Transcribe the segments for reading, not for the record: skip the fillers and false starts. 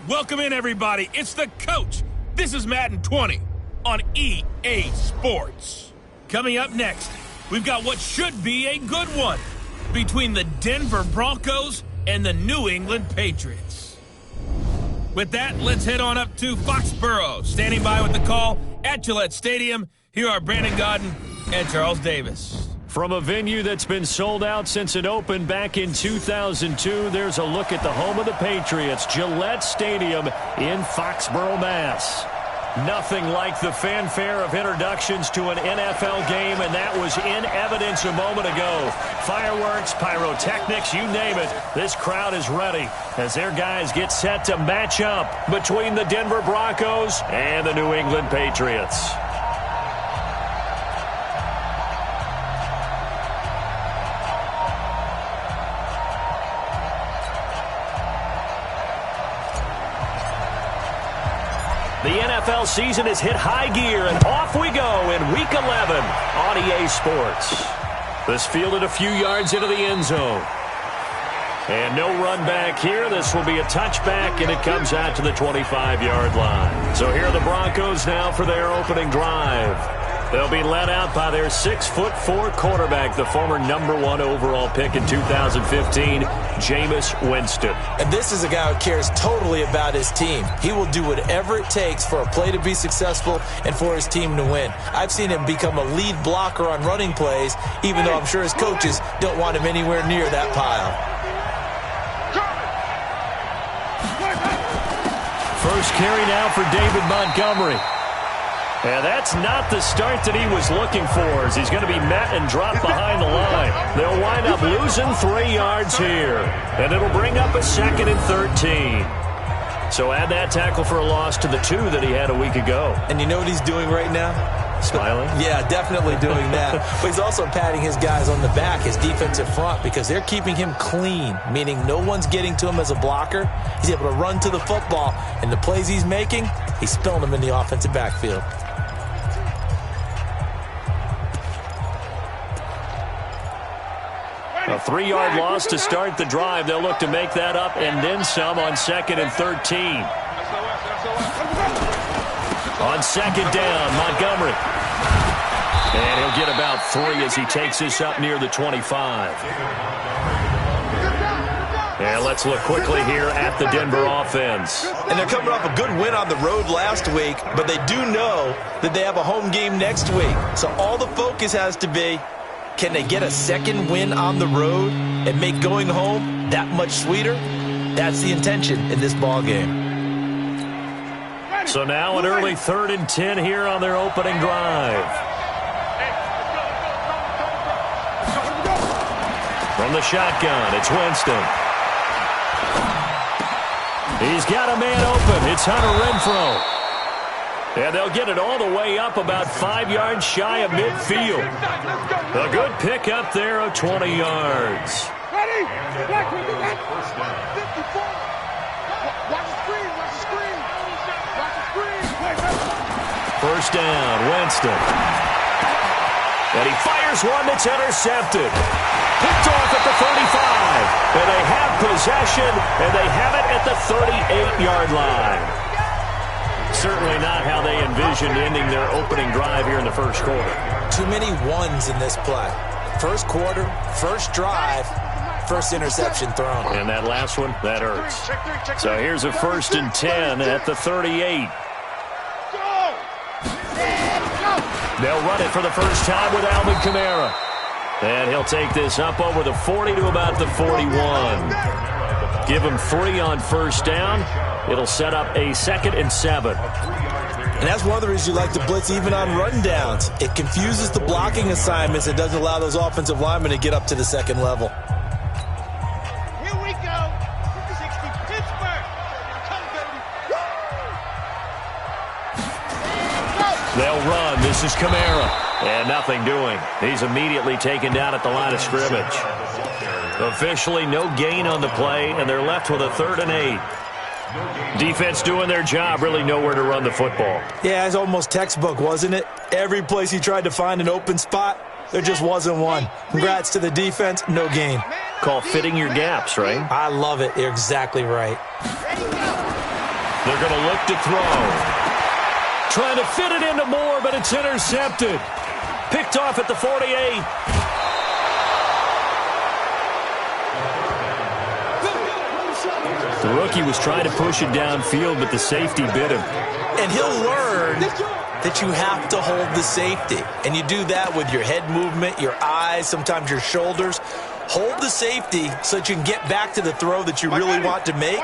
Welcome in, everybody. It's the coach. This is Madden 20 on EA Sports. Coming up next, we've got what should be a good one between the Denver Broncos and the New England Patriots. With that, let's head on up to Foxborough. Standing by with the call at Gillette Stadium, here are Brandon Godden and Charles Davis. From a venue that's been sold out since it opened back in 2002, there's a look at the home of the Patriots, Gillette Stadium in Foxborough, Mass. Nothing like the fanfare of introductions to an NFL game, and that was in evidence a moment ago. Fireworks, pyrotechnics, you name it. This crowd is ready as their guys get set to match up between the Denver Broncos and the New England Patriots. The NFL season has hit high gear, and off we go in Week 11 on EA Sports. This fielded a few yards into the end zone. And no run back here. This will be a touchback, and it comes out to the 25-yard line. So here are the Broncos now for their opening drive. They'll be led out by their 6'4" quarterback, the former #1 overall pick in 2015, Jameis Winston. And this is a guy who cares totally about his team. He will do whatever it takes for a play to be successful and for his team to win. I've seen him become a lead blocker on running plays, even though I'm sure his coaches don't want him anywhere near that pile. First carry now for David Montgomery. And that's not the start that he was looking for, as he's going to be met and dropped behind the line. They'll wind up losing 3 yards here, and it'll bring up a 2nd and 13. So add that tackle for a loss to the 2 that he had a week ago. And you know what he's doing right now? Smiling? Yeah, definitely doing that. But he's also patting his guys on the back, his defensive front, because they're keeping him clean, meaning no one's getting to him as a blocker. He's able to run to the football, and the plays he's making, he's spilling them in the offensive backfield. A 3-yard loss to start the drive. They'll look to make that up and then some on 2nd and 13. On 2nd down, Montgomery. And he'll get about 3 as he takes this up near the 25. And let's look quickly here at the Denver offense. And they're coming off a good win on the road last week, but they do know that they have a home game next week. So all the focus has to be, can they get a second win on the road and make going home that much sweeter? That's the intention in this ball game. So now an early 3rd and 10 here on their opening drive. From the shotgun, it's Winston. He's got a man open. It's Hunter Renfrow. And they'll get it all the way up about 5 yards shy of midfield. A good pick up there of 20 yards. Ready? First down. 54. Watch the screen. Watch the screen. Watch the screen. First down, Winston. And he fires one that's intercepted. Picked off at the 35. And they have possession, and they have it at the 38-yard line. Certainly not how they envisioned ending their opening drive here in the first quarter. Too many ones in this play. First quarter, first drive, first interception thrown. And that last one, that hurts. So here's a 1st and 10 at the 38. They'll run it for the first time with Alvin Kamara. And he'll take this up over the 40 to about the 41. Give him 3 on first down. It'll set up a 2nd and 7. And that's one of the reasons you like to blitz even on rundowns. It confuses the blocking assignments. It doesn't allow those offensive linemen to get up to the second level. Here we go. 60 Pittsburgh. Come, baby. They'll run. This is Kamara. And nothing doing. He's immediately taken down at the line of scrimmage. Officially no gain on the play, and they're left with a 3rd and 8. Defense doing their job, really nowhere to run the football. Yeah, it's almost textbook, wasn't it? Every place he tried to find an open spot, there just wasn't one. Congrats to the defense, no gain. Call fitting your gaps, right? I love it. You're exactly right. They're going to look to throw. Trying to fit it into Moore, but it's intercepted. Picked off at the 48. The rookie was trying to push it downfield, but the safety bit him. And he'll learn that you have to hold the safety. And you do that with your head movement, your eyes, sometimes your shoulders. Hold the safety so that you can get back to the throw that you really want to make.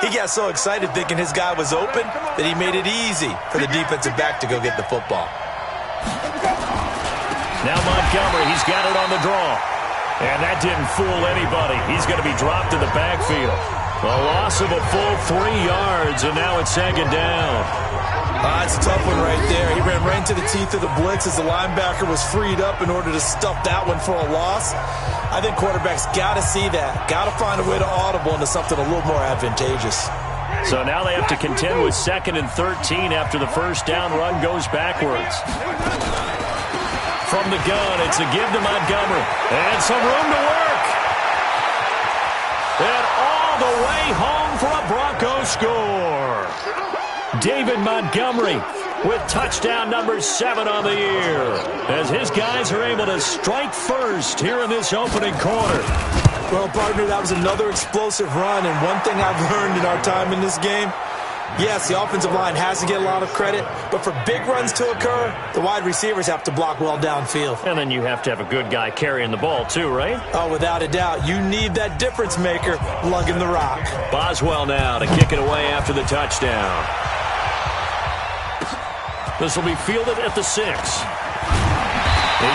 He got so excited thinking his guy was open that he made it easy for the defensive back to go get the football. Now Montgomery, he's got it on the draw. And that didn't fool anybody. He's going to be dropped in the backfield. A loss of a full 3 yards, and now it's second down. It's a tough one right there. He ran right into the teeth of the blitz as the linebacker was freed up in order to stuff that one for a loss. I think quarterbacks got to see that. Got to find a way to audible into something a little more advantageous. So now they have to contend with 2nd and 13 after the first down run goes backwards. From the gun, it's a give to Montgomery. And some room to work. And all the way home for a Broncos score. David Montgomery with touchdown number 7 on the year, as his guys are able to strike first here in this opening quarter. Well, partner, that was another explosive run, and one thing I've learned in our time in this game, yes, the offensive line has to get a lot of credit, but for big runs to occur, the wide receivers have to block well downfield. And then you have to have a good guy carrying the ball too, right? Oh, without a doubt. You need that difference maker lugging the rock. Boswell now to kick it away after the touchdown. This will be fielded at the 6. He's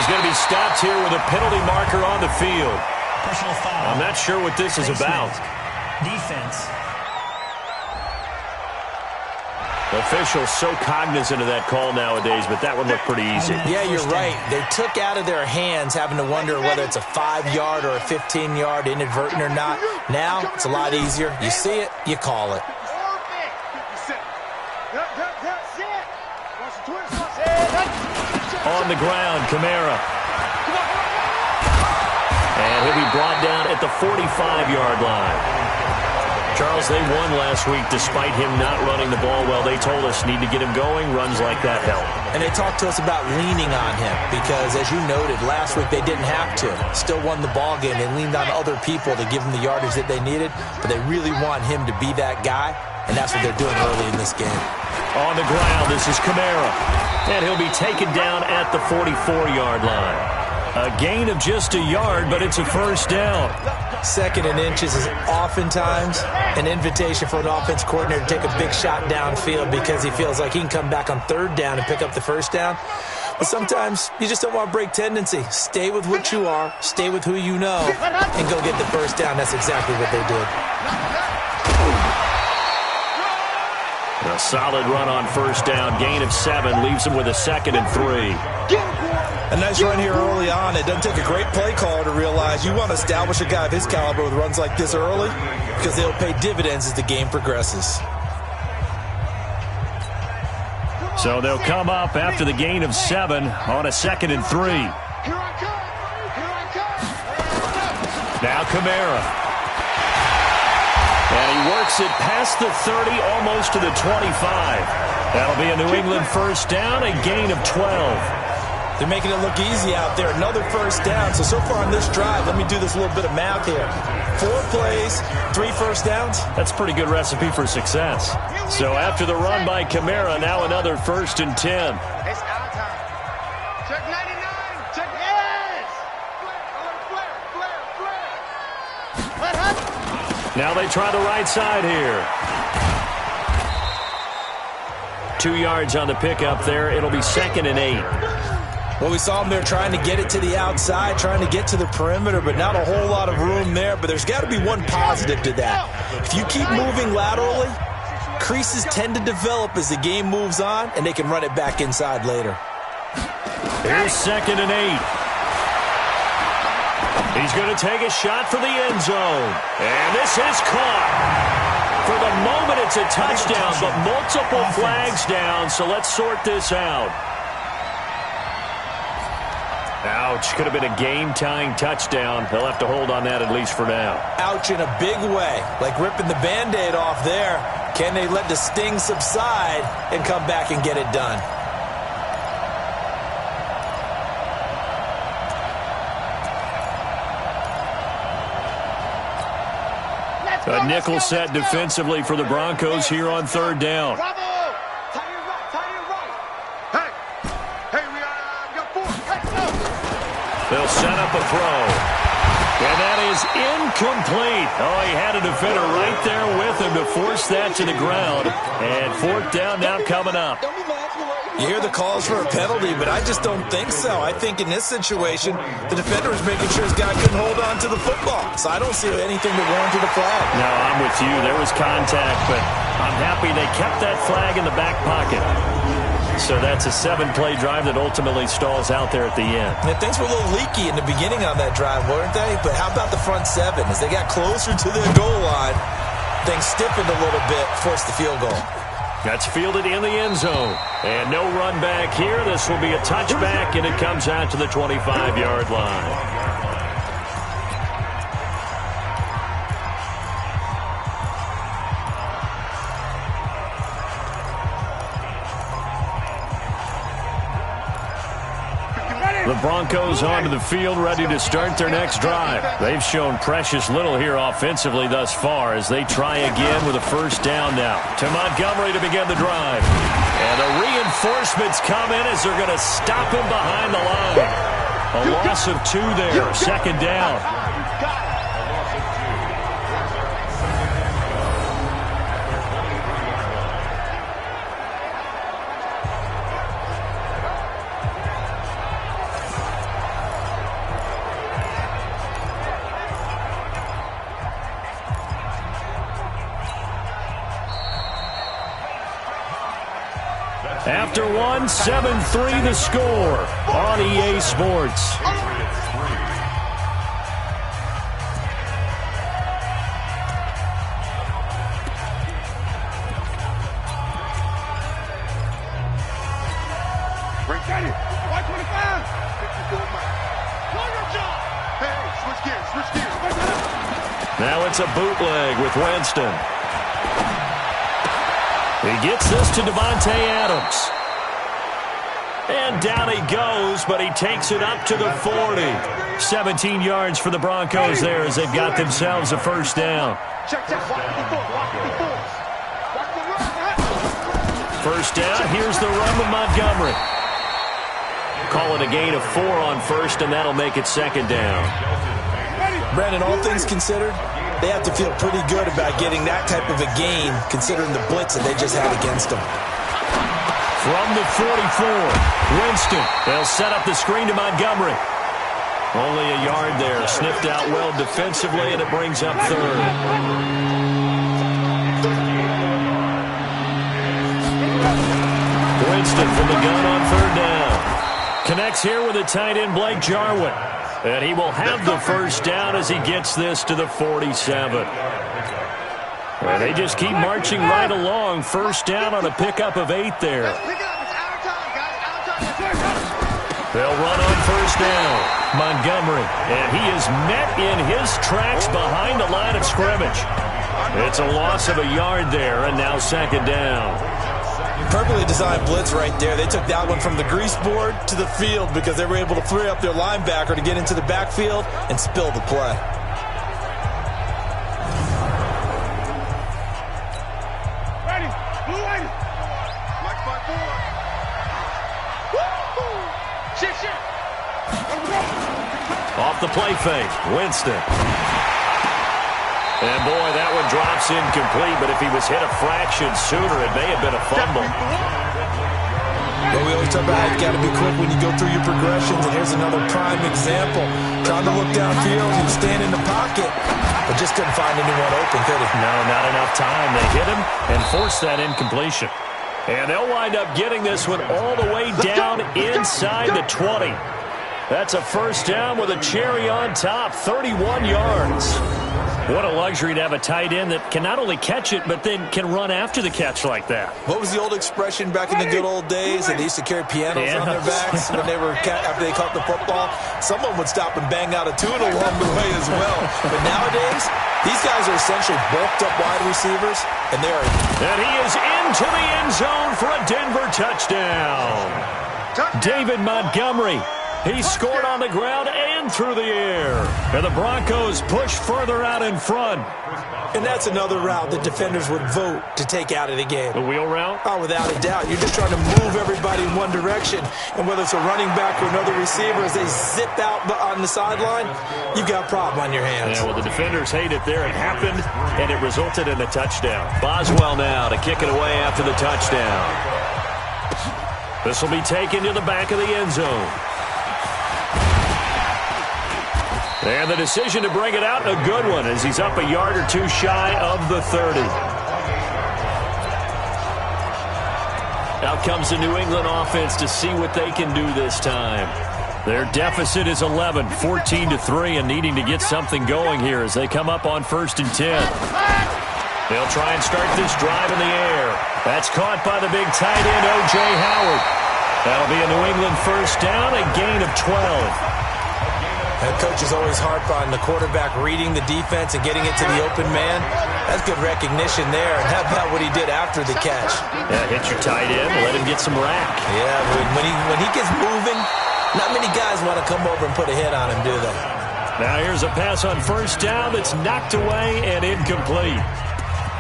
going to be stopped here with a penalty marker on the field. Personal foul. I'm not sure what this is about. Defense. Officials so cognizant of that call nowadays, but that one looked pretty easy. Yeah, you're right. They took out of their hands having to wonder whether it's a 5-yard or a 15-yard, inadvertent or not. Now, it's a lot easier. You see it, you call it. On the ground, Kamara. And he'll be brought down at the 45-yard line. Charles, they won last week despite him not running the ball well. They told us need to get him going. Runs like that help. And they talked to us about leaning on him because, as you noted, last week they didn't have to. Still won the ball game. They leaned on other people to give them the yardage that they needed, but they really want him to be that guy, and that's what they're doing early in this game. On the ground, this is Kamara. And he'll be taken down at the 44-yard line. A gain of just a yard, but it's a first down. 2nd and inches is oftentimes an invitation for an offense coordinator to take a big shot downfield because he feels like he can come back on 3rd down and pick up the first down. But sometimes you just don't want to break tendency. Stay with what you are, stay with who you know, and go get the first down. That's exactly what they did. A solid run on first down. Gain of 7 leaves him with a 2nd and 3. A nice run here early on. It doesn't take a great play caller to realize you want to establish a guy of his caliber with runs like this early because they'll pay dividends as the game progresses. So they'll come up after the gain of 7 on a 2nd and 3. Now Kamara. And he works it past the 30, almost to the 25. That'll be a New England first down, a gain of 12. They're making it look easy out there. Another first down. So far on this drive, let me do this little bit of math here. 4 plays, 3 first downs. That's a pretty good recipe for success. So after the run by Kamara, now another 1st and 10. It's our time. Check 99. Check yes. Flare. Now they try the right side here. 2 yards on the pickup there. It'll be 2nd and 8. Well, we saw them there trying to get it to the outside, trying to get to the perimeter, but not a whole lot of room there. But there's got to be one positive to that. If you keep moving laterally, creases tend to develop as the game moves on, and they can run it back inside later. Here's 2nd and 8. He's going to take a shot for the end zone. And this is caught. For the moment, it's a touchdown, but multiple flags down, so let's sort this out. Ouch. Could have been a game-tying touchdown. They'll have to hold on that at least for now. Ouch in a big way. Like ripping the Band-Aid off there. Can they let the sting subside and come back and get it done? A nickel set defensively for the Broncos here on third down. Bravo! Tight end right. Hey, we got 4. Hey, go! They'll set up a throw. And that is incomplete. Oh, he had a defender right there with him to force that to the ground. And fourth down now coming up. You hear the calls for a penalty, but I just don't think so. I think in this situation, the defender was making sure his guy couldn't hold on to the football. So I don't see anything that warranted a flag. No, I'm with you. There was contact, but I'm happy they kept that flag in the back pocket. So that's a 7-play drive that ultimately stalls out there at the end. And things were a little leaky in the beginning on that drive, weren't they? But how about the front 7? As they got closer to their goal line, things stiffened a little bit, forced the field goal. That's fielded in the end zone. And no run back here. This will be a touchback, and it comes out to the 25-yard line. The Broncos onto the field, ready to start their next drive. They've shown precious little here offensively thus far as they try again with a first down now. To Montgomery to begin the drive. And the reinforcements come in as they're going to stop him behind the line. A loss of 2 there, second down. After one, 7-3 the score on EA Sports. Break that in. 125. 54 miles. Hey, switch gears. Now it's a bootleg with Winston. He gets this to Devontae Adams. And down he goes, but he takes it up to the 40. 17 yards for the Broncos there as they've got themselves a first down. First down, here's the run with Montgomery. Call it a gain of 4 on first, and that'll make it second down. Brandon, all things considered, they have to feel pretty good about getting that type of a gain, considering the blitz that they just had against them. From the 44, Winston. They'll set up the screen to Montgomery. Only a yard there. Sniffed out well defensively, and it brings up third. Winston from the gun on third down. Connects here with the tight end, Blake Jarwin. And he will have the first down as he gets this to the 47. And they just keep marching right along. First down on a pickup of 8 there. They'll run on first down. Montgomery. And he is met in his tracks behind the line of scrimmage. It's a loss of a yard there, and now second down. Perfectly designed blitz right there. They took that one from the grease board to the field because they were able to free up their linebacker to get into the backfield and spill the play. Ready. Blue lady. Like 5-4. Woo! Shit. Off the play fake, Winston. And, boy, that one drops incomplete, but if he was hit a fraction sooner, it may have been a fumble. But we always talk about how you got to be quick when you go through your progressions, and here's another prime example. Trying to look downfield, he was standing in the pocket, but just couldn't find anyone open, could he? No, not enough time. They hit him and forced that incompletion. And they'll wind up getting this one all the way down inside the 20. That's a first down with a cherry on top, 31 yards. What a luxury to have a tight end that can not only catch it, but then can run after the catch like that. What was the old expression back in the good old days? That they used to carry pianos on their backs when they were after they caught the football. Someone would stop and bang out a tune along the way as well. But nowadays, these guys are essentially bulked up wide receivers And there. And he is into the end zone for a Denver touchdown. David Montgomery. He scored on the ground and through the air. And the Broncos push further out in front. And that's another route that defenders would vote to take out of the game. The wheel route? Oh, without a doubt. You're just trying to move everybody in one direction. And whether it's a running back or another receiver, as they zip out on the sideline, you've got a problem on your hands. Yeah, well, the defenders hate it there. It happened, and it resulted in a touchdown. Boswell now to kick it away after the touchdown. This will be taken to the back of the end zone. And the decision to bring it out, a good one, as he's up a yard or two shy of the 30. Out comes the New England offense to see what they can do this time. Their deficit is 11, 14-3, and needing to get something going here as they come up on 1st and 10. They'll try and start this drive in the air. That's caught by the big tight end, O.J. Howard. That'll be a New England first down, a gain of 12. That coach is always harp on the quarterback reading the defense and getting it to the open man. That's good recognition there. And how about what he did after the catch? Yeah, hit your tight end, let him get some rack. Yeah, when he gets moving, not many guys want to come over and put a hit on him, do they? Now here's a pass on first down that's knocked away and incomplete.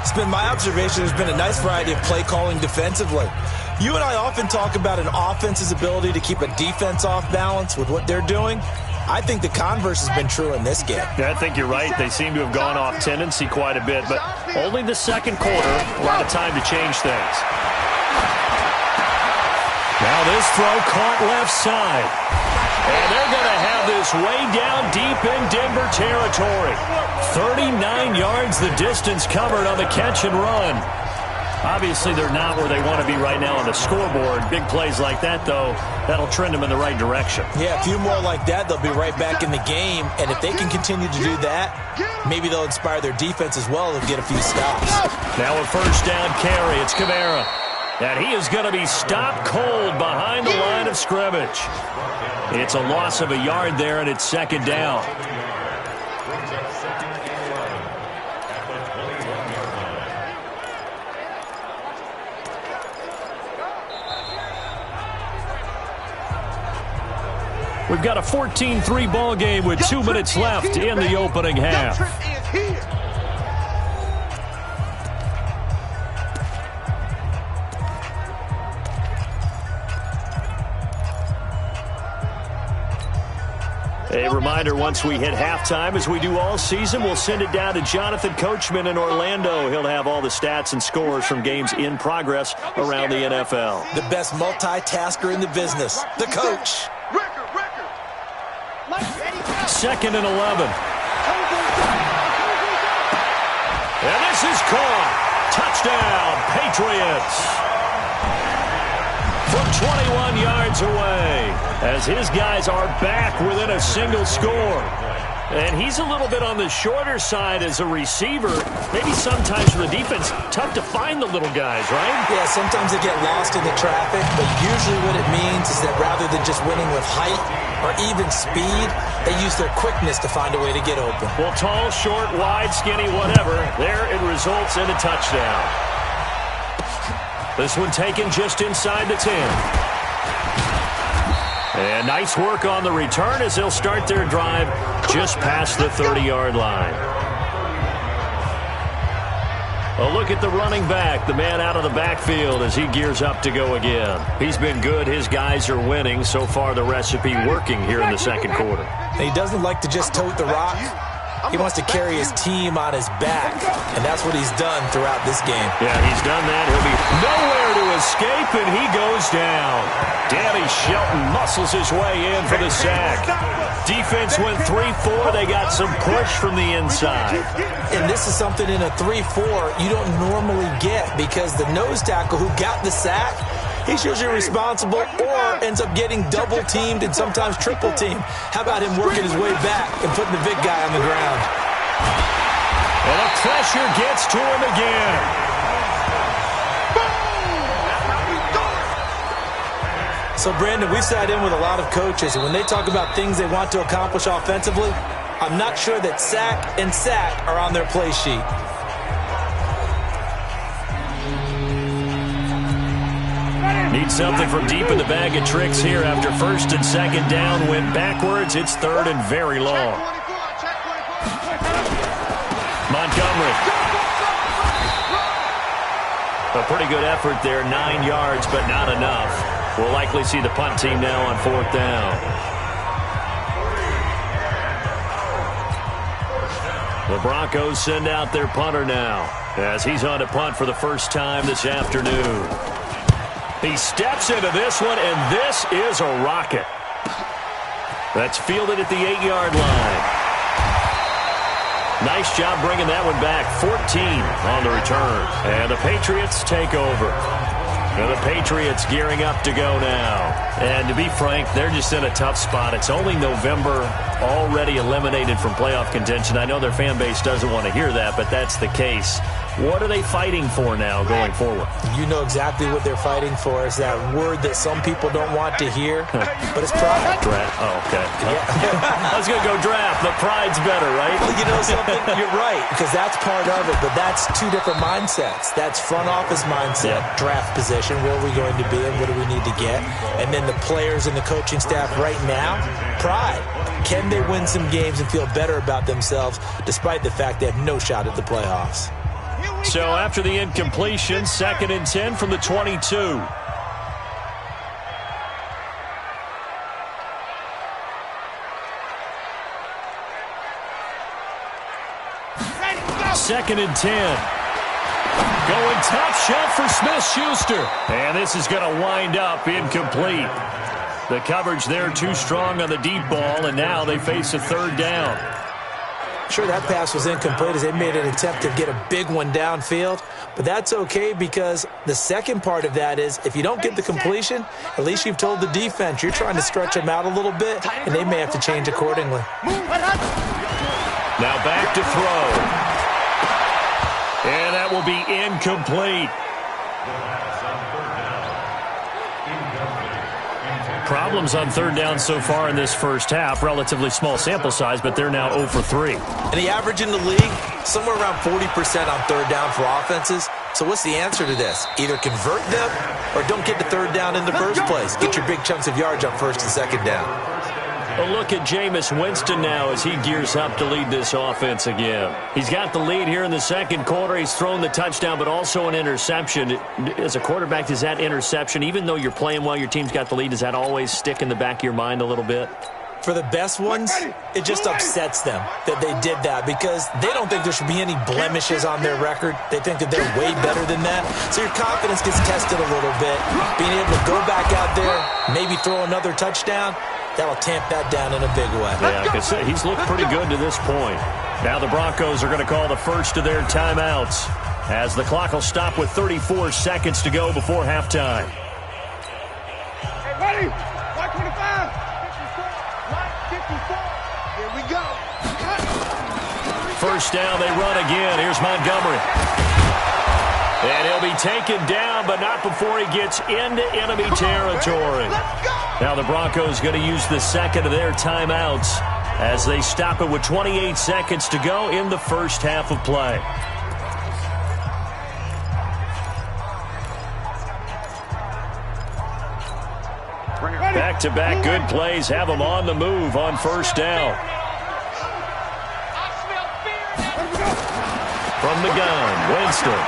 It's been my observation there's been a nice variety of play calling defensively. You and I often talk about an offense's ability to keep a defense off balance with what they're doing. I think the converse has been true in this game. Yeah, I think you're right. They seem to have gone off tendency quite a bit, but only the second quarter, a lot of time to change things. Now this throw caught left side. And they're going to have this way down deep in Denver territory. 39 yards the distance covered on the catch and run. Obviously, they're not where they want to be right now on the scoreboard. Big plays like that, though, that'll trend them in the right direction. Yeah, a few more like that, they'll be right back in the game. And if they can continue to do that, maybe they'll inspire their defense as well and get a few stops. Now a first down carry. It's Kamara. And he is going to be stopped cold behind the line of scrimmage. It's a loss of a yard there, and it's second down. We've got a 14-3 ball game with 2 minutes left in the opening half. A reminder, once we hit halftime, as we do all season, we'll send it down to Jonathan Coachman in Orlando. He'll have all the stats and scores from games in progress around the NFL. The best multitasker in the business, the coach. Second and 11. And this is caught. Touchdown, Patriots. From 21 yards away, as his guys are back within a single score. And he's a little bit on the shorter side as a receiver. Maybe sometimes for the defense, tough to find the little guys, right? Yeah, sometimes they get lost in the traffic, but usually what it means is that rather than just winning with height or even speed, they use their quickness to find a way to get open. Well, tall, short, wide, skinny, whatever, there it results in a touchdown. This one taken just inside the 10. And nice work on the return as they'll start their drive just past the 30-yard line. A look at the running back, the man out of the backfield as he gears up to go again. He's been good. His guys are winning. So far, the recipe working here in the second quarter. He doesn't like to just tote the rock. He wants to carry his team on his back, and that's what he's done throughout this game. Yeah, he's done that. He'll be nowhere to escape, and he goes down. Danny Shelton muscles his way in for the sack. Defense went 3-4. They got some push from the inside. And this is something in a 3-4 you don't normally get because the nose tackle who got the sack, he's usually responsible or ends up getting double-teamed and sometimes triple-teamed. How about him working his way back and putting the big guy on the ground? And the pressure gets to him again. So, Brandon, we sat in with a lot of coaches, and when they talk about things they want to accomplish offensively, I'm not sure that sack and sack are on their play sheet. Need something from deep in the bag of tricks here after first and second down went backwards. It's third and very long. Montgomery. A pretty good effort there, 9 yards, but not enough. We'll likely see the punt team now on fourth down. The Broncos send out their punter now as he's on to punt for the first time this afternoon. He steps into this one, and this is a rocket. That's fielded at the 8-yard line. Nice job bringing that one back. 14 on the return. And the Patriots take over. And the Patriots gearing up to go now. And to be frank, they're just in a tough spot. It's only November, already eliminated from playoff contention. I know their fan base doesn't want to hear that, but that's the case. What are they fighting for now going forward? You know exactly what they're fighting for. Is that word that some people don't want to hear, but it's pride. Draft. Oh, okay. Yeah. I was going to go draft, but pride's better, right? Well, you know something? You're right, because that's part of it, but that's two different mindsets. That's front office mindset, draft position, where are we going to be and what do we need to get? And then the players and the coaching staff right now, pride. Can they win some games and feel better about themselves despite the fact they have no shot at the playoffs? So after the incompletion, 2nd and 10 from the 22. Second and 10. Going top shot for Smith-Schuster. And this is going to wind up incomplete. The coverage there too strong on the deep ball, and now they face a third down. Sure, that pass was incomplete as they made an attempt to get a big one downfield, but that's okay because the second part of that is if you don't get the completion, at least you've told the defense you're trying to stretch them out a little bit, and they may have to change accordingly. Now back to throw. And that will be incomplete. Problems on third down so far in this first half. Relatively small sample size, but they're now 0 for 3. And the average in the league, somewhere around 40% on third down for offenses. So what's the answer to this? Either convert them or don't get the third down in the first place. Get your big chunks of yards on first and second down. A look at Jameis Winston now as he gears up to lead this offense again. He's got the lead here in the second quarter. He's thrown the touchdown, but also an interception. As a quarterback, does that interception, even though you're playing well, your team's got the lead, does that always stick in the back of your mind a little bit? For the best ones, it just upsets them that they did that because they don't think there should be any blemishes on their record. They think that they're way better than that. So your confidence gets tested a little bit. Being able to go back out there, maybe throw another touchdown, that'll tamp that down in a big way. Yeah, because he's looked pretty good to this point. Now the Broncos are going to call the first of their timeouts as the clock will stop with 34 seconds to go before halftime. Hey, ready? 125. 54. Here we go. First down, they run again. Here's Montgomery. And he'll be taken down, but not before he gets into enemy territory. Now the Broncos going to use the second of their timeouts as they stop it with 28 seconds to go in the first half of play. Back-to-back good plays have them on the move on first down. From the gun, Winston.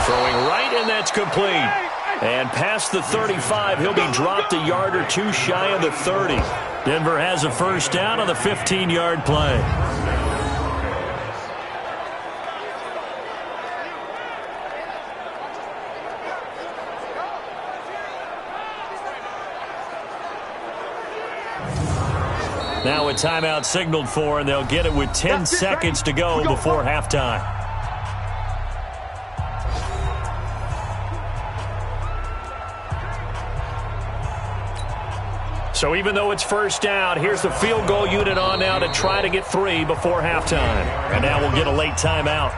Throwing right, and that's complete. And past the 35, he'll be dropped a yard or two shy of the 30. Denver has a first down on the 15-yard play. Now a timeout signaled for, and they'll get it with 10 seconds to go before halftime. So even though it's first down, here's the field goal unit on now to try to get 3 before halftime. And now we'll get a late timeout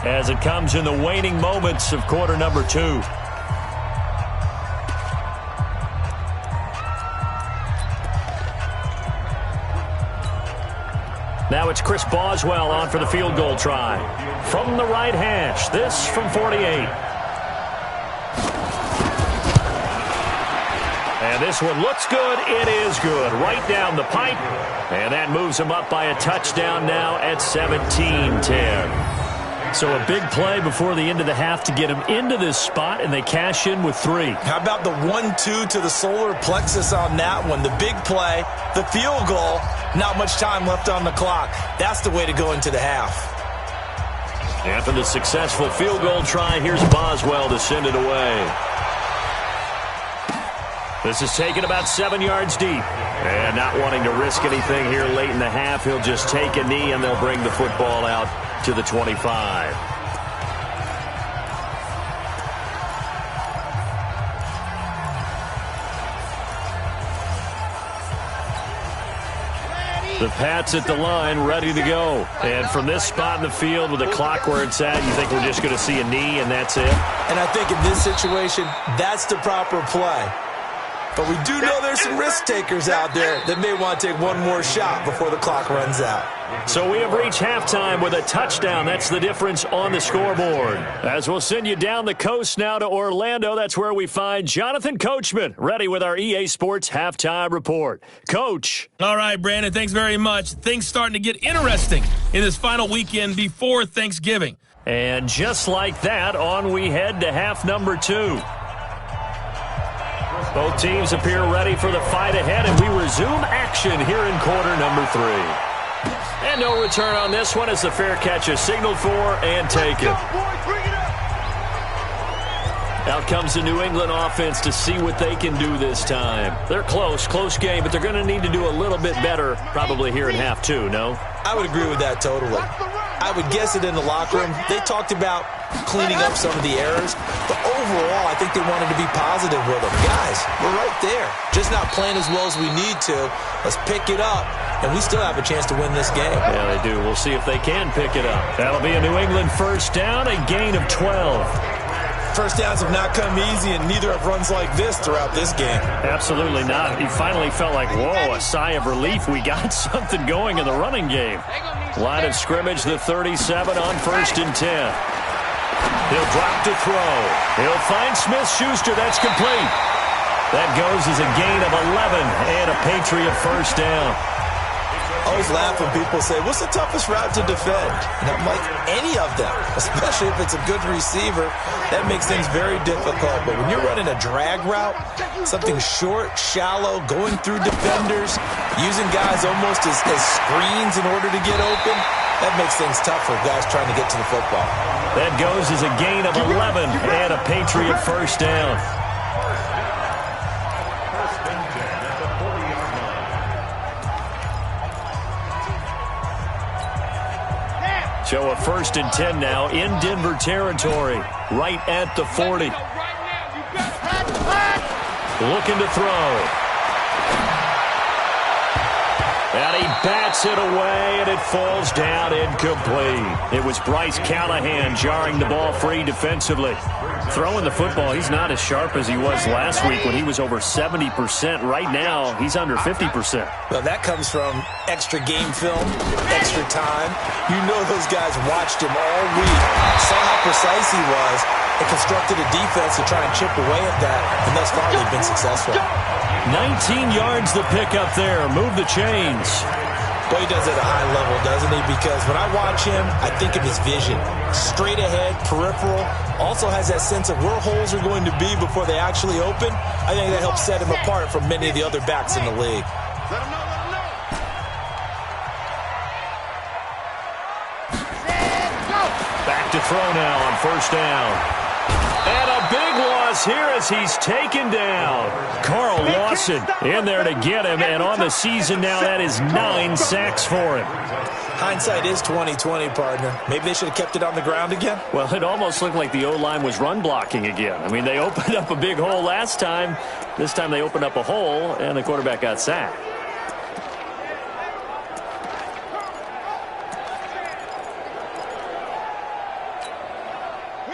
as it comes in the waning moments of quarter number 2. Now it's Chris Boswell on for the field goal try. From the right hash, this from 48. And this one looks good. It is good. Right down the pipe. And that moves them up by a touchdown now at 17-10. So a big play before the end of the half to get them into this spot, and they cash in with 3. How about the 1-2 to the solar plexus on that one? The big play, the field goal, not much time left on the clock. That's the way to go into the half. After the successful field goal try, here's Boswell to send it away. This is taken about 7 yards deep. And not wanting to risk anything here late in the half, he'll just take a knee, and they'll bring the football out to the 25. The Pats at the line, ready to go. And from this spot in the field with the clock where it's at, you think we're just going to see a knee and that's it? And I think in this situation, that's the proper play. But we do know there's some risk takers out there that may want to take one more shot before the clock runs out. So we have reached halftime with a touchdown. That's the difference on the scoreboard. As we'll send you down the coast now to Orlando, that's where we find Jonathan Coachman, ready with our EA Sports Halftime Report. Coach. All right, Brandon, thanks very much. Things starting to get interesting in this final weekend before Thanksgiving. And just like that, on we head to half number 2. Both teams appear ready for the fight ahead, and we resume action here in quarter number 3. And no return on this one as the fair catch is signaled for and taken. Out comes the New England offense to see what they can do this time. They're close game, but they're going to need to do a little bit better probably here in half 2, no? I would agree with that totally. I would guess it in the locker room. They talked about cleaning up some of the errors, but overall, I think they wanted to be positive with them. Guys, we're right there. Just not playing as well as we need to. Let's pick it up, and we still have a chance to win this game. Yeah, they do. We'll see if they can pick it up. That'll be a New England first down, a gain of 12. First downs have not come easy, and neither have runs like this throughout this game. Absolutely not. He finally felt like, whoa, a sigh of relief. We got something going in the running game. Line of scrimmage, the 37 on 1st and 10. He'll drop to throw. He'll find Smith-Schuster. That's complete. That goes as a gain of 11 and a Patriot first down. I always laugh when people say, what's the toughest route to defend? And I'm like, any of them, especially if it's a good receiver. That makes things very difficult. But when you're running a drag route, something short, shallow, going through defenders, using guys almost as screens in order to get open, that makes things tough for guys trying to get to the football. That goes as a gain of 11 and a Patriot first down. So a 1st and 10 now in Denver territory, right at the 40. Looking to throw. And he bats it away, and it falls down incomplete. It was Bryce Callahan jarring the ball free defensively. Throwing the football, he's not as sharp as he was last week when he was over 70%. Right now, he's under 50%. Well, that comes from extra game film, extra time. You know those guys watched him all week, saw how precise he was, and constructed a defense to try and chip away at that, and thus far they've been successful. 19 yards the pickup there. Move the chains. Well, he does it at a high level, doesn't he? Because when I watch him, I think of his vision. Straight ahead, peripheral. Also has that sense of where holes are going to be before they actually open. I think that helps set him apart from many of the other backs in the league. Back to throw now on 1st down. And a big loss here as he's taken down. Carl Lawson in there to get him, and on the season now, that is 9 sacks for him. Hindsight is 20/20, partner. Maybe they should have kept it on the ground again. Well, it almost looked like the O-line was run blocking again. I mean, they opened up a big hole last time. This time they opened up a hole, and the quarterback got sacked.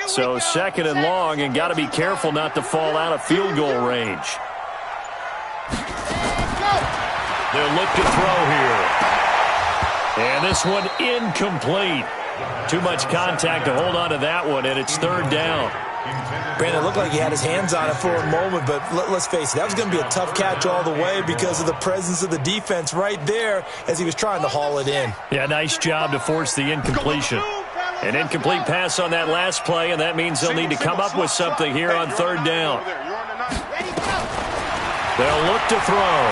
So 2nd and long, and got to be careful not to fall out of field goal range. They'll look to throw here. And this one incomplete. Too much contact to hold on to that one, and it's third down. Brandon, it looked like he had his hands on it for a moment, but let's face it, that was going to be a tough catch all the way because of the presence of the defense right there as he was trying to haul it in. Yeah, nice job to force the incompletion. An incomplete pass on that last play, and that means they'll need to come up with something here on third down. They'll look to throw.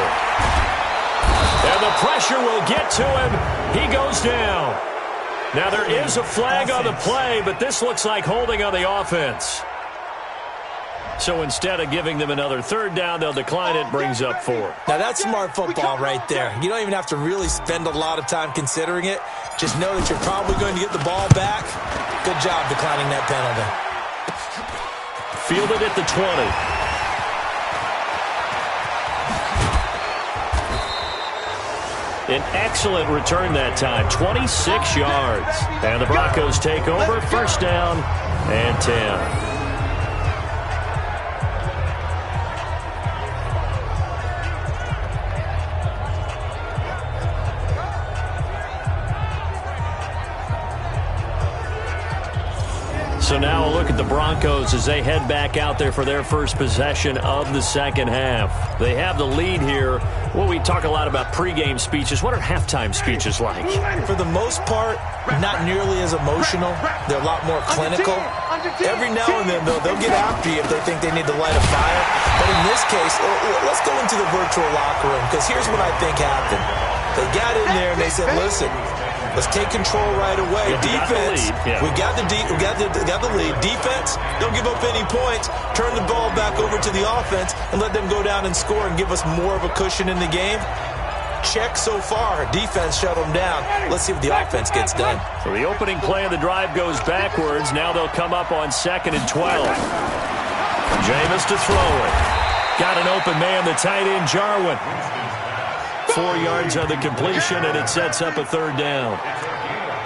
And the pressure will get to him. He goes down. Now, there is a flag on the play, but this looks like holding on the offense. So instead of giving them another third down, they'll decline it, brings up 4. Now, that's smart football right there. You don't even have to really spend a lot of time considering it. Just know that you're probably going to get the ball back. Good job declining that penalty. Fielded at the 20. An excellent return that time, 26 yards. And the Broncos take over, first down and 10. So now a look at the Broncos as they head back out there for their first possession of the second half. They have the lead here. Well, we talk a lot about pregame speeches. What are halftime speeches like? For the most part, not nearly as emotional. They're a lot more clinical. Every now and then, though, they'll get after you if they think they need to light a fire. But in this case, let's go into the virtual locker room, because here's what I think happened. They got in there and they said, listen, let's take control right away. Defense, we got the lead. Defense, don't give up any points. Turn the ball back over to the offense and let them go down and score and give us more of a cushion in the game. Check so far. Defense shut them down. Let's see what the offense gets done. So the opening play of the drive goes backwards. Now they'll come up on 2nd and 12. Jameis to throw it. Got an open man, the tight end, Jarwin. 4 yards on the completion, and it sets up a third down.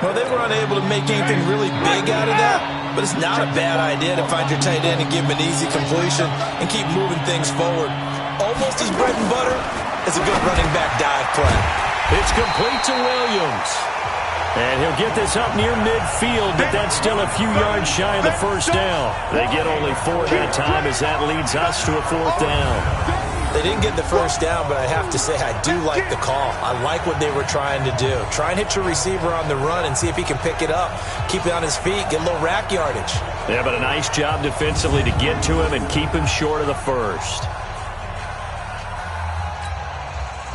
Well, they were unable to make anything really big out of that, but it's not a bad idea to find your tight end and give him an easy completion and keep moving things forward. Almost as bread and butter as a good running back dive play. It's complete to Williams. And he'll get this up near midfield, but that's still a few yards shy of the first down. They get only 4 that time as that leads us to a 4th down. They didn't get the first down, but I have to say I do like the call. I like what they were trying to do. Try and hit your receiver on the run and see if he can pick it up. Keep it on his feet, get a little rack yardage. Yeah, but a nice job defensively to get to him and keep him short of the first.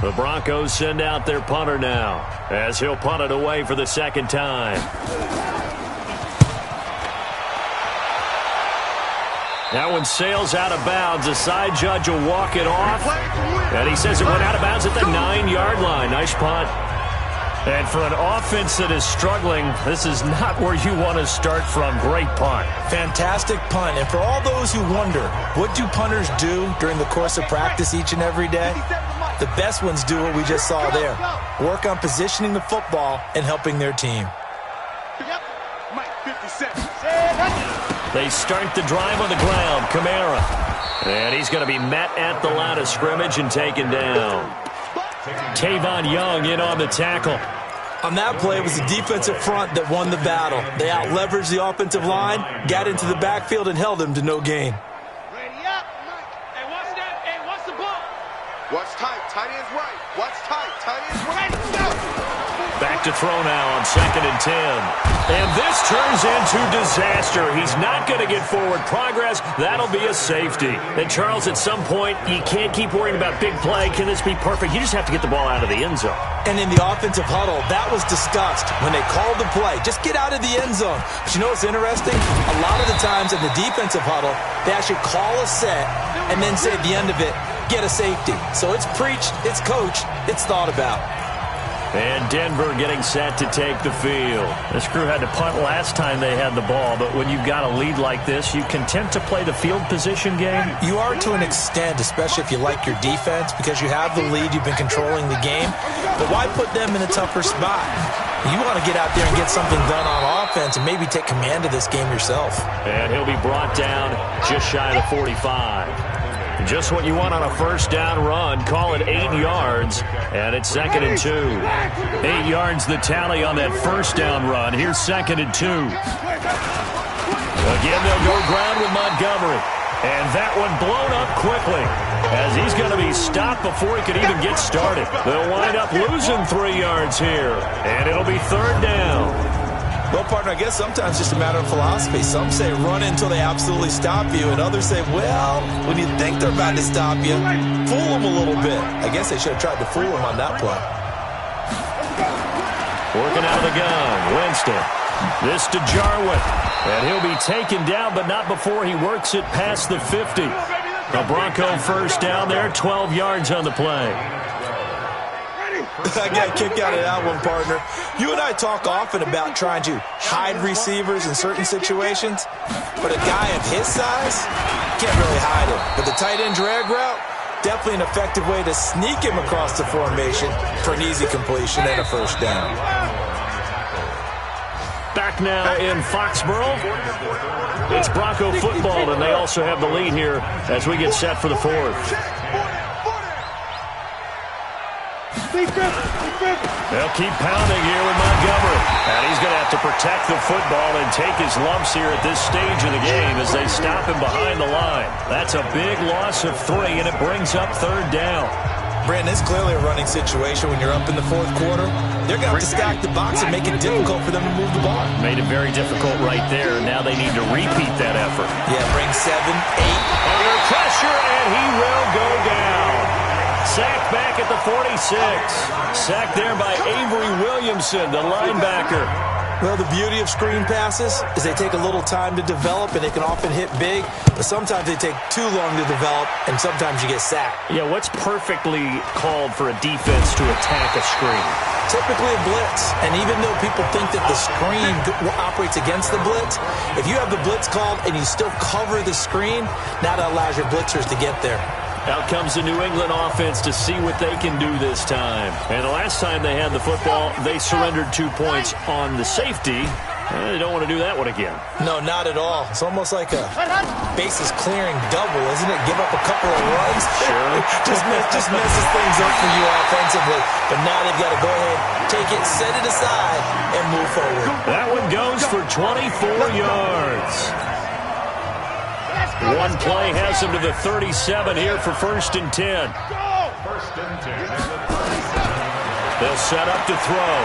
The Broncos send out their punter now as he'll punt it away for the second time. That one sails out of bounds. The side judge will walk it off. And he says it went out of bounds at the 9-yard line. Nice punt. And for an offense that is struggling, this is not where you want to start from. Great punt. Fantastic punt. And for all those who wonder, what do punters do during the course of practice each and every day? The best ones do what we just saw there. Work on positioning the football and helping their team. They start the drive on the ground. Kamara. And he's going to be met at the line of scrimmage and taken down. Tavon Young in on the tackle. On that play, it was the defensive front that won the battle. They out-leveraged the offensive line, got into the backfield, and held them to no gain. Ready up, Mike. Hey, watch that. Hey, watch the ball. Watch tight. Tight end's right. Watch tight. Tight end's right. Back to throw now on 2nd and 10. And this turns into disaster. He's not going to get forward progress. That'll be a safety. And Charles, at some point, you can't keep worrying about big play. Can this be perfect? You just have to get the ball out of the end zone. And in the offensive huddle, that was discussed when they called the play. Just get out of the end zone. But you know what's interesting? A lot of the times in the defensive huddle, they actually call a set and then say at the end of it, get a safety. So it's preached, it's coached, it's thought about. And Denver getting set to take the field. This crew had to punt last time they had the ball, but when you've got a lead like this, you content to play the field position game? You are to an extent, especially if you like your defense, because you have the lead, you've been controlling the game. But why put them in a tougher spot? You want to get out there and get something done on offense and maybe take command of this game yourself. And he'll be brought down just shy of the 45. Just what you want on a first down run. Call it 8 yards, and it's 2nd and 2. 8 yards the tally on that first down run. Here's 2nd and 2. Again, they'll go ground with Montgomery. And that one blown up quickly as he's going to be stopped before he could even get started. They'll wind up losing 3 yards here, and it'll be 3rd down. Well, partner, I guess sometimes it's just a matter of philosophy. Some say run until they absolutely stop you, and others say, well, when you think they're about to stop you, fool them a little bit. I guess they should have tried to fool them on that play. Working out of the gun, Winston. This to Jarwin, and he'll be taken down, but not before he works it past the 50. The Bronco first down there, 12 yards on the play. I got a kick out of that one, partner. You and I talk often about trying to hide receivers in certain situations, but a guy of his size can't really hide him. But the tight end drag route, definitely an effective way to sneak him across the formation for an easy completion and a first down. Back now in Foxborough. It's Bronco football, and they also have the lead here as we get set for the 4th. They'll keep pounding here with Montgomery. And he's going to have to protect the football and take his lumps here at this stage of the game as they stop him behind the line. That's a big loss of 3, and it brings up 3rd down. Brandon, it's clearly a running situation when you're up in the 4th quarter. They're going to have to stack the box and make it difficult for them to move the ball. Made it very difficult right there. Now they need to repeat that effort. Yeah, bring 7, 8. Under pressure, and he will go down. Sacked back at the 46. Sacked there by Avery Williamson, the linebacker. Well, the beauty of screen passes is they take a little time to develop, and they can often hit big, but sometimes they take too long to develop, and sometimes you get sacked. Yeah, what's perfectly called for a defense to attack a screen? Typically a blitz, and even though people think that the screen operates against the blitz, if you have the blitz called and you still cover the screen, now that allows your blitzers to get there. Out comes the New England offense to see what they can do this time. And the last time they had the football, they surrendered 2 points on the safety. They don't want to do that one again. No, not at all. It's almost like a bases clearing double, isn't it? Give up a couple of runs. Sure. just messes things up for you offensively. But now they've got to go ahead, take it, set it aside, and move forward. That one goes for 24 yards. One play has him to the 37 here for 1st and 10. They'll set up to throw.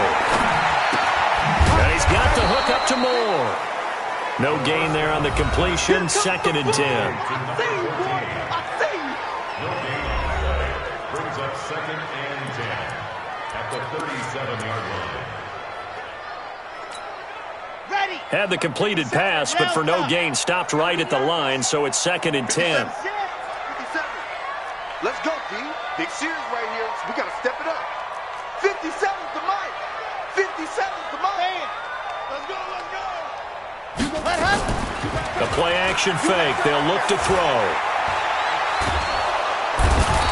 And he's got the hook up to Moore. No gain there on the completion. 2nd and 10. Brings up 2nd and 10 at the 37-yard line. Had the completed pass, but for no gain, stopped right at the line, so it's 2nd and 10. 57. Let's go, D. Big series right here. We got to step it up. 57's the mic. 57's the mic. Let's go, let's go. You go. Let happen. The play action fake. They'll look to throw.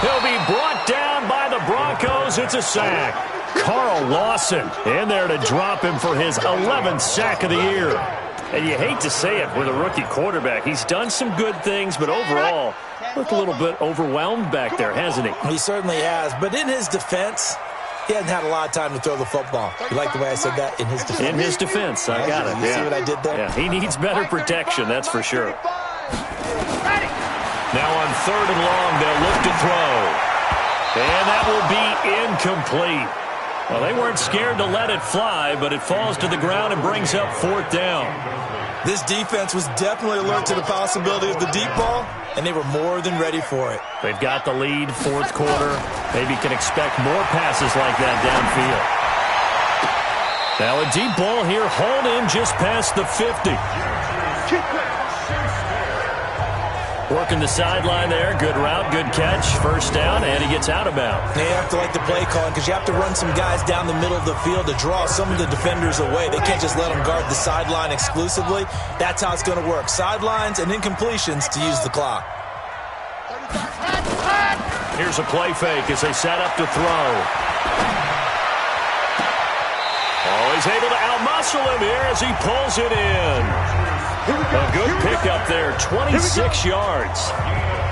He'll be brought down by the Broncos. It's a sack. Carl Lawson in there to drop him for his 11th sack of the year. And you hate to say it with a rookie quarterback. He's done some good things, but overall, looked a little bit overwhelmed back there, hasn't he? He certainly has. But in his defense, he hasn't had a lot of time to throw the football. You like the way I said that? In his defense. In his defense, I got it. You see what I did there? Yeah, he needs better protection, that's for sure. Now on 3rd and long, they'll look to throw. And that will be incomplete. Well, they weren't scared to let it fly, but it falls to the ground and brings up 4th down. This defense was definitely alert to the possibility of the deep ball, and they were more than ready for it. They've got the lead, 4th quarter. Maybe can expect more passes like that downfield. Now a deep ball here, hauled in just past the 50. Working the sideline there. Good route, good catch. 1st down, and he gets out of bounds. You have to like the play calling because you have to run some guys down the middle of the field to draw some of the defenders away. They can't just let them guard the sideline exclusively. That's how it's going to work. Sidelines and incompletions to use the clock. Here's a play fake as they set up to throw. Oh, he's able to outmuscle him here as he pulls it in. A good pickup there, 26 yards.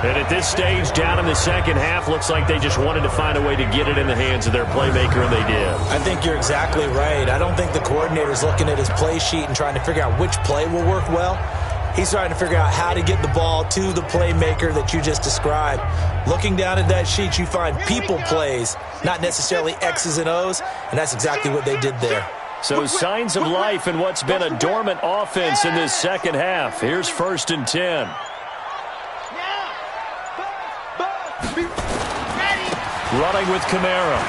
And at this stage, down in the second half, looks like they just wanted to find a way to get it in the hands of their playmaker, and they did. I think you're exactly right. I don't think the coordinator's looking at his play sheet and trying to figure out which play will work well. He's trying to figure out how to get the ball to the playmaker that you just described. Looking down at that sheet, you find people plays, not necessarily X's and O's, and that's exactly what they did there. So signs of life in what's been a dormant offense in this second half. Here's 1st and 10. Running with Kamara.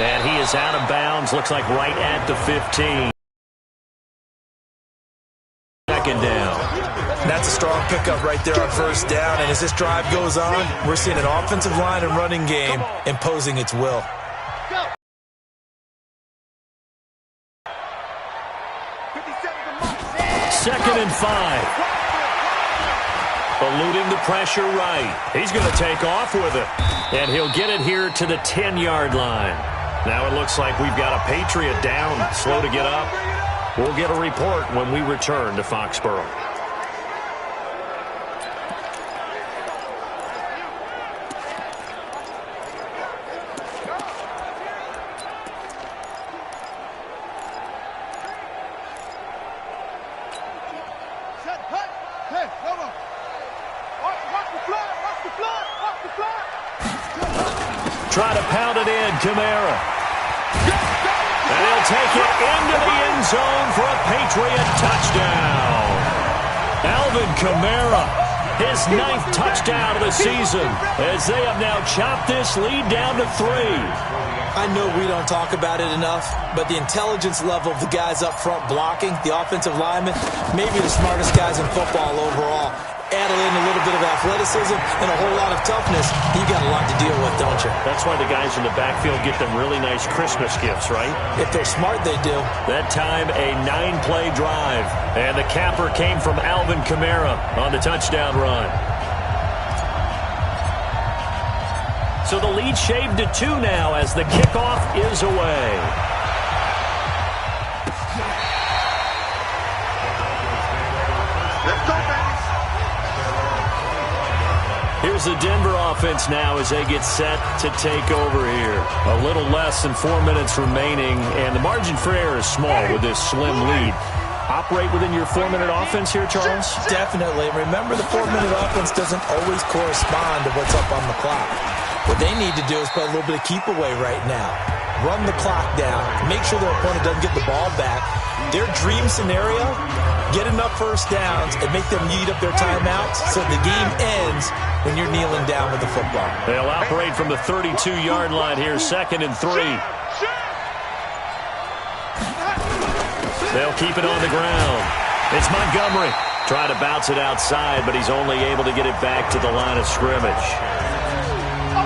And he is out of bounds, looks like right at the 15. Second down. That's a strong pickup right there on 1st down, and as this drive goes on, we're seeing an offensive line and running game imposing its will. Second and 5. Eluding the pressure right. He's going to take off with it. And he'll get it here to the 10-yard line. Now it looks like we've got a Patriot down, slow to get up. We'll get a report when we return to Foxborough. Try to pound it in, Kamara. And he'll take it into the end zone for a Patriot touchdown. Alvin Kamara, his 9th touchdown of the season, as they have now chopped this lead down to 3. I know we don't talk about it enough, but the intelligence level of the guys up front blocking, the offensive linemen, maybe the smartest guys in football overall. Add in a little bit of athleticism and a whole lot of toughness, you got a lot to deal with, don't you? That's why the guys in the backfield get them really nice Christmas gifts, right? If they're smart, they do. That time, a 9-play drive. And the capper came from Alvin Kamara on the touchdown run. So the lead shaved to 2 now as the kickoff is away. Here's the Denver offense now as they get set to take over here. A little less than 4 minutes remaining, and the margin for error is small with this slim lead. Operate within your 4-minute offense here, Charles? Definitely. Remember, the 4-minute offense doesn't always correspond to what's up on the clock. What they need to do is play a little bit of keep away right now. Run the clock down. Make sure their opponent doesn't get the ball back. Their dream scenario, get enough 1st downs and make them eat up their timeouts so the game ends when you're kneeling down with the football. They'll operate from the 32-yard line here, 2nd and 3. They'll keep it on the ground. It's Montgomery. Trying to bounce it outside, but he's only able to get it back to the line of scrimmage.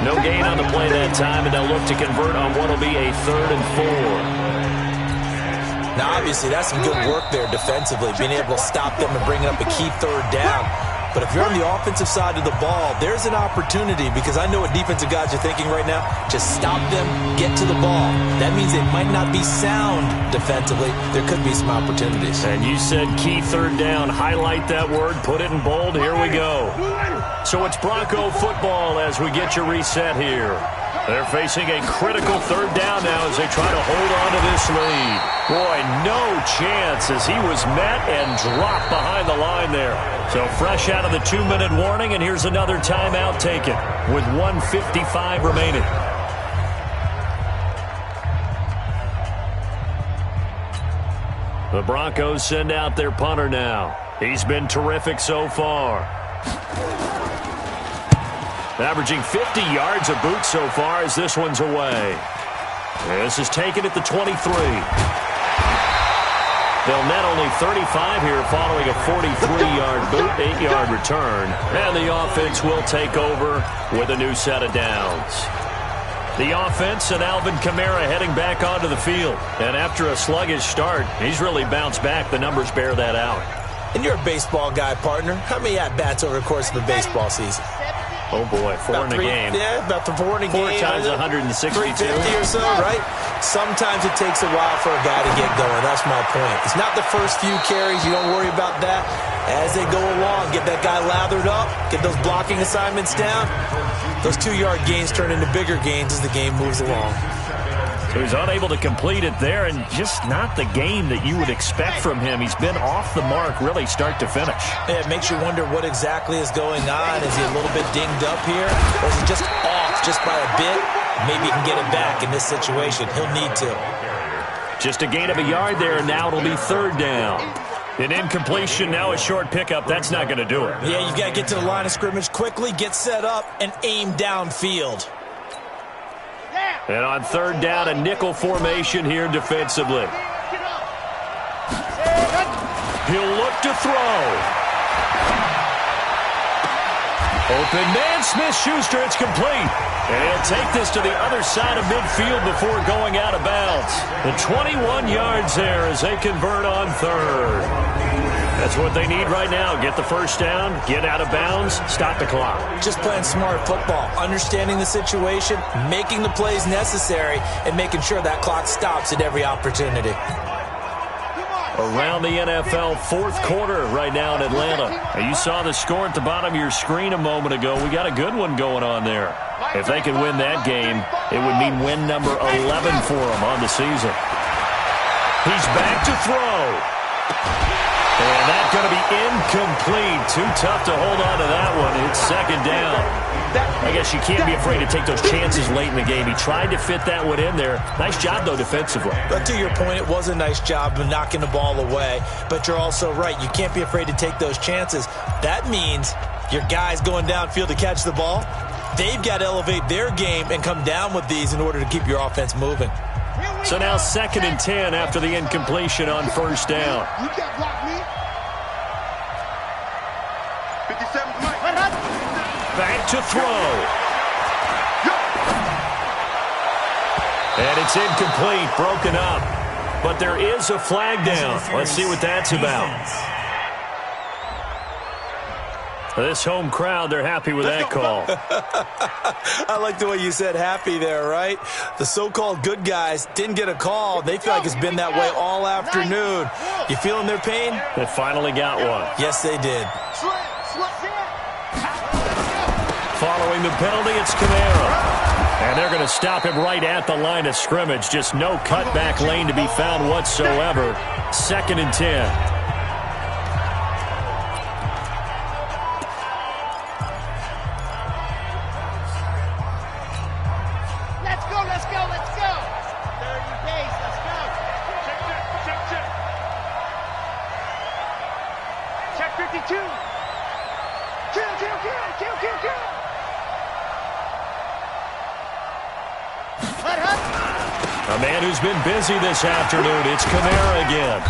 No gain on the play that time, and they'll look to convert on what will be a 3rd and 4. Now, obviously, that's some good work there defensively, being able to stop them and bring up a key 3rd down. But if you're on the offensive side of the ball, there's an opportunity, because I know what defensive guys are thinking right now. Just stop them, get to the ball. That means they might not be sound defensively. There could be some opportunities. And you said key 3rd down. Highlight that word, put it in bold. Here we go. So it's Bronco football as we get you reset here. They're facing a critical 3rd down now as they try to hold on to this lead. Boy, no chance as he was met and dropped behind the line there. So fresh out of the 2-minute warning, and here's another timeout taken with 1:55 remaining. The Broncos send out their punter now. He's been terrific so far. Averaging 50 yards a boot so far as this one's away. This is taken at the 23. They'll net only 35 here following a 43-yard boot, 8-yard return. And the offense will take over with a new set of downs. The offense and Alvin Kamara heading back onto the field. And after a sluggish start, he's really bounced back. The numbers bear that out. And you're a baseball guy, partner. How many at-bats over the course of a baseball season? Oh, boy, four in a game. Yeah, about 4 in a game. 4 times 162. 350 or so, right? Sometimes it takes a while for a guy to get going. That's my point. It's not the first few carries. You don't worry about that. As they go along, get that guy lathered up, get those blocking assignments down. Those 2-yard gains turn into bigger gains as the game moves along. So he's unable to complete it there, and just not the game that you would expect from him. He's been off the mark really start to finish. Yeah, it makes you wonder what exactly is going on. Is he a little bit dinged up here? Or is he just off just by a bit? Maybe he can get it back in this situation. He'll need to. Just a gain of a yard there, and now it'll be 3rd down. An incompletion, now a short pickup. That's not going to do it. Yeah, you've got to get to the line of scrimmage quickly, get set up, and aim downfield. And on 3rd down, a nickel formation here defensively. He'll look to throw. Open man, Smith-Schuster, it's complete. And he'll take this to the other side of midfield before going out of bounds. The 21 yards there as they convert on 3rd. That's what they need right now. Get the 1st down, get out of bounds, stop the clock. Just playing smart football, understanding the situation, making the plays necessary, and making sure that clock stops at every opportunity. Around the NFL 4th quarter right now in Atlanta. Now, you saw the score at the bottom of your screen a moment ago. We got a good one going on there. If they can win that game, it would mean win number 11 for them on the season. He's back to throw. And that's going to be incomplete. Too tough to hold on to that one. It's 2nd down. I guess you can't be afraid to take those chances late in the game. He tried to fit that one in there. Nice job, though, defensively. But to your point, it was a nice job of knocking the ball away. But you're also right. You can't be afraid to take those chances. That means your guys going downfield to catch the ball, they've got to elevate their game and come down with these in order to keep your offense moving. So now 2nd and 10 after the incompletion on 1st down. You can't block me. 57's Mike. Back to throw. And it's incomplete, broken up. But there is a flag down. Let's see what that's about. This home crowd, they're happy with that call. I like the way you said happy there, right? The so-called good guys didn't get a call. They feel like it's been that way all afternoon. You feeling their pain? They finally got one. Yes, they did. Following the penalty, it's Kamara. And they're going to stop him right at the line of scrimmage. Just no cutback lane to be found whatsoever. 2nd and 10. A man who's been busy this afternoon, it's Kamara again.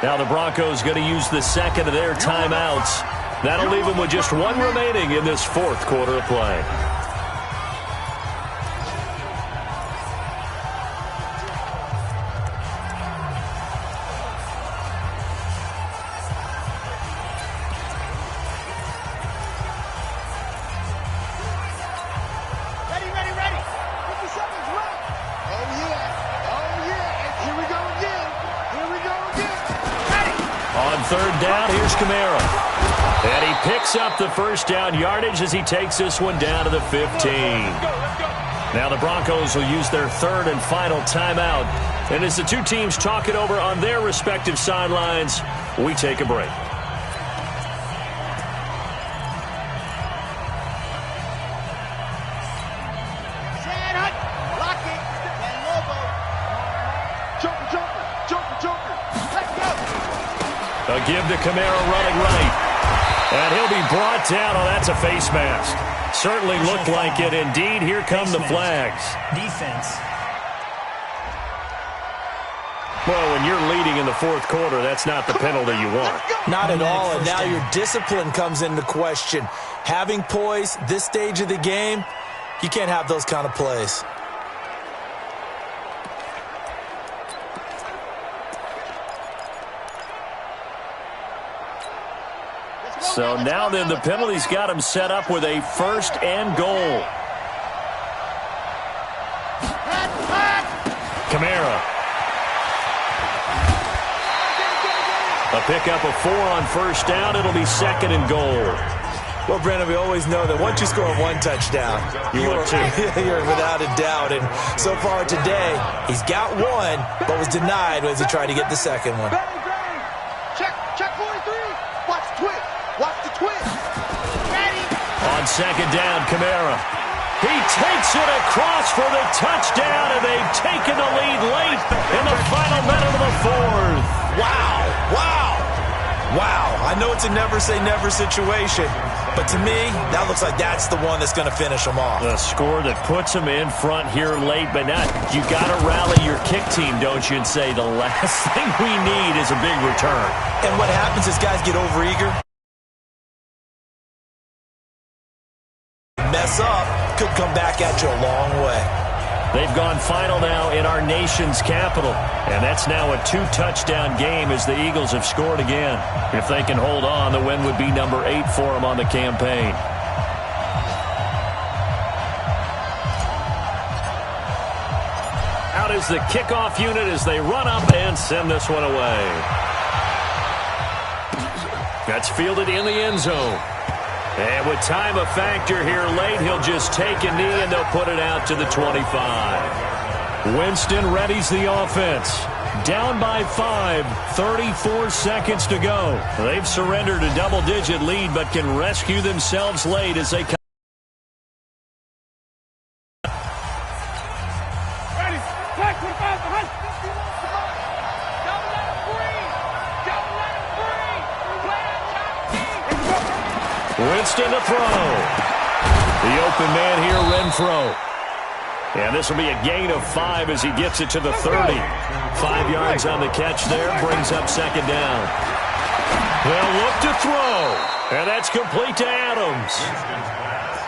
Now the Broncos going to use the 2nd of their timeouts. That'll leave them with just 1 remaining in this 4th quarter of play. On 3rd down, here's Kamara. And he picks up the 1st down yardage as he takes this one down to the 15. Now the Broncos will use their 3rd and final timeout. And as the two teams talk it over on their respective sidelines, we take a break. A give to Kamara running right. And he'll be brought down. Oh, that's a face mask. Certainly looked like it. Indeed, here come the flags. Defense. Well, when you're leading in the 4th quarter, that's not the penalty you want. Not at all, and now your discipline comes into question. Having poise this stage of the game, you can't have those kind of plays. So now then the penalty's got him set up with a 1st and goal. Kamara. A pickup of 4 on 1st down. It'll be 2nd and goal. Well, Brandon, we always know that once you score 1 touchdown, you're without a doubt. And so far today, he's got 1, but was denied as he tried to get the 2nd one. Check 43. Watch the twist. Watch the twist. Ready. On 2nd down, Kamara. He takes it across for the touchdown, and they've taken the lead late in the final minute of the 4th. Wow. I know it's a never-say-never situation, but to me, that looks like that's the one that's going to finish them off. The score that puts them in front here late, but not. You got to rally your kick team, don't you, and say the last thing we need is a big return. And what happens is guys get overeager. Mess up, could come back at you a long way. They've gone final now in our nation's capital, and that's now a 2-touchdown game as the Eagles have scored again. If they can hold on, the win would be number 8 for them on the campaign. Out is the kickoff unit as they run up and send this one away. That's fielded in the end zone. And with time a factor here late, he'll just take a knee and they'll put it out to the 25. Winston readies the offense. Down by 5, 34 seconds to go. They've surrendered a double-digit lead but can rescue themselves late as they come. Winston to throw. The open man here, Renfro. And this will be a gain of 5 as he gets it to the 30. 5 yards on the catch there, brings up 2nd down. They'll look to throw. And that's complete to Adams.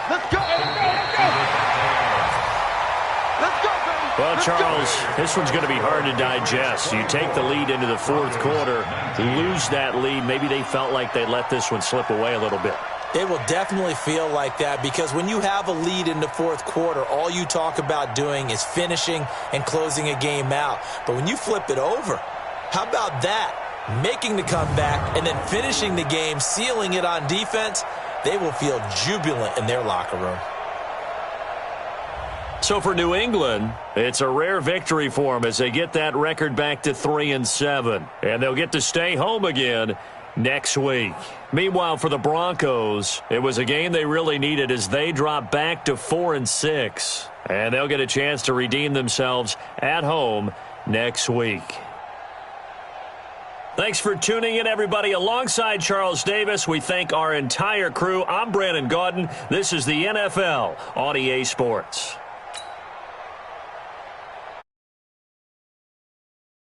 Let's go. Well, Charles, this one's going to be hard to digest. You take the lead into the 4th quarter, lose that lead. Maybe they felt like they let this one slip away a little bit. It will definitely feel like that because when you have a lead in the 4th quarter, all you talk about doing is finishing and closing a game out. But when you flip it over, how about that? Making the comeback and then finishing the game, sealing it on defense, they will feel jubilant in their locker room. So for New England, it's a rare victory for them as they get that record back to 3-7. And they'll get to stay home again next week. Meanwhile, for the Broncos, it was a game they really needed as they drop back to 4-6. And they'll get a chance to redeem themselves at home next week. Thanks for tuning in, everybody. Alongside Charles Davis, we thank our entire crew. I'm Brandon Gaudin. This is the NFL on EA Sports.